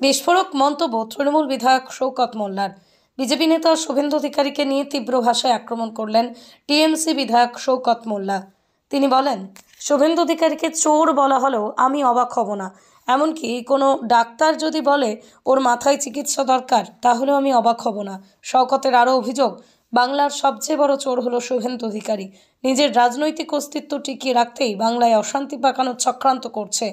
বিস্ফোরক মন্তব্য তৃণমূল বিধায়ক শওকত মোল্লার। বিজেপি নেতা শুভেন্দু অধিকারীকে নিয়ে তীব্র ভাষায় আক্রমণ করলেন টিএমসি বিধায়ক শওকত মোল্লা। তিনি বলেন, শুভেন্দু অধিকারীকে চোর বলা হলেও আমি অবাক হব না। এমনকি কোনো ডাক্তার যদি বলে ওর মাথায় চিকিৎসা দরকার, তাহলেও আমি অবাক হব না। শওকতের আরও অভিযোগ, বাংলার সবচেয়ে বড় চোর হলো শুভেন্দু অধিকারী। নিজের রাজনৈতিক অস্তিত্ব টিকিয়ে রাখতেই বাংলায় অশান্তি পাকানোর চক্রান্ত করছে।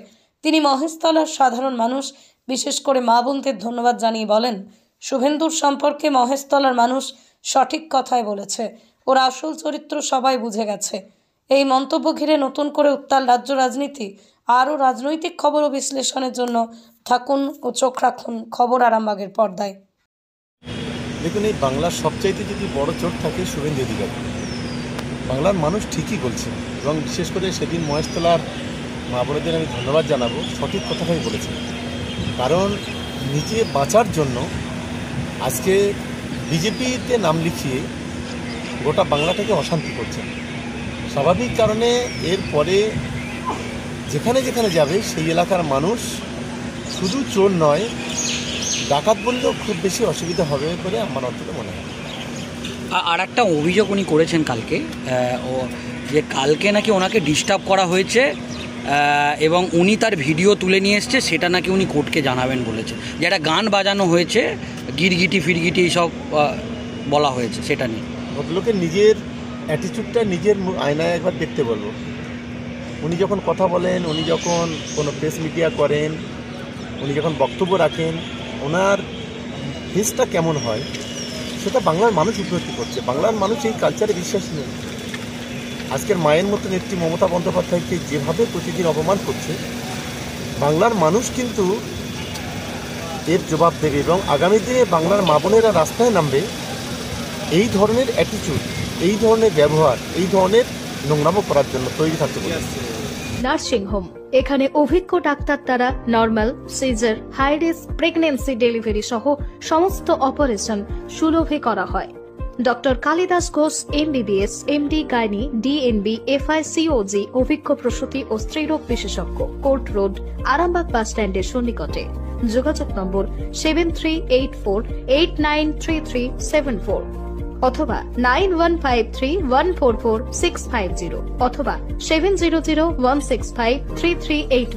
তিনি মহেশতলার সাধারণ মানুষ, বিশেষ করে মা বোনদের ধন্যবাদ জানিয়ে বলেন, শুভেন্দুর সম্পর্কে মহেশতলার মানুষ সঠিক কথাই বলেছে। ওর আসল চরিত্র সবাই বুঝে গেছে। এই মন্তব্য ঘিরে নতুন করে উত্তাল রাজ্য রাজনীতি। আরও রাজনৈতিক খবর ও বিশ্লেষণের জন্য থাকুন ও চোখ রাখুন খবর আরামবাগের পর্দায়। দেখুন, এই বাংলার সবচাইতে যদি বড় চোট থাকে শুভেন্দু অধিকারী। বাংলার মানুষ ঠিকই বলছে, এবং বিশেষ করে সেদিন মহেশতলার মা বোনদের আমি ধন্যবাদ জানাবো, সঠিক কথাটাই বলেছেন। কারণ নিজে বাঁচার জন্য আজকে বিজেপিতে নাম লিখিয়ে গোটা বাংলাটাকে অশান্তি করছেন। স্বাভাবিক কারণে এরপরে যেখানে যেখানে যাবে সেই এলাকার মানুষ শুধু চোর নয়, ডাকাত বললেও খুব বেশি অসুবিধা হবে বলে আমার অন্তত মনে হয়। আর একটা অভিযোগ উনি করেছেন কালকে, যে কালকে নাকি ওনাকে ডিস্টার্ব করা হয়েছে এবং উনি তার ভিডিও তুলে নিয়ে এসছে, সেটা নাকি উনি কোর্টকে জানাবেন বলেছে। যে একটা গান বাজানো হয়েছে, গিরগিটি ফিরগিটি এইসব বলা হয়েছে, সেটা নিয়ে ভদ্রলোকের নিজের অ্যাটিটিউডটা নিজের আয়নায় একবার দেখতে বলবো। উনি যখন কথা বলেন, উনি যখন কোনো প্রেস মিডিয়া করেন, উনি যখন বক্তব্য রাখেন, ওনার ফেসটা কেমন হয় সেটা বাংলার মানুষ উপলব্ধি করছে। বাংলার মানুষ এই কালচারে বিশ্বাসী নেই। আজকের মায়ের মতো নেত্রী মমতা বন্দ্যোপাধ্যায়কে যেভাবে প্রতিদিন অপমান করছে, বাংলার মানুষ কিন্তু এর জবাব দেবে, এবং আগামী দিনে বাংলার মা বোনেরা রাস্তায় নামবে এই ধরনের অ্যাটিটিউড, এই ধরনের ব্যবহার, এই ধরনের নোংরামো করার জন্য তৈরি থাকতে বলেছে। নার্সিং হোম, এখানে অভিজ্ঞ ডাক্তার দ্বারা normal, caesar, high risk pregnancy, delivery সহ সমস্ত অপারেশন সুলভে করা হয়। Doctor Kalidas Ghosh MBBS, MD gynae, DNB, FICOG অভিজ্ঞ প্রসূতি ও স্ত্রীরোগ বিশেষজ্ঞ, কোর্ট রোড, আরামবাগ বাস স্ট্যান্ডের সন্নিকটে। যোগাযোগ নম্বর 7384893374 অথবা 9153144650 অথবা 7001653381।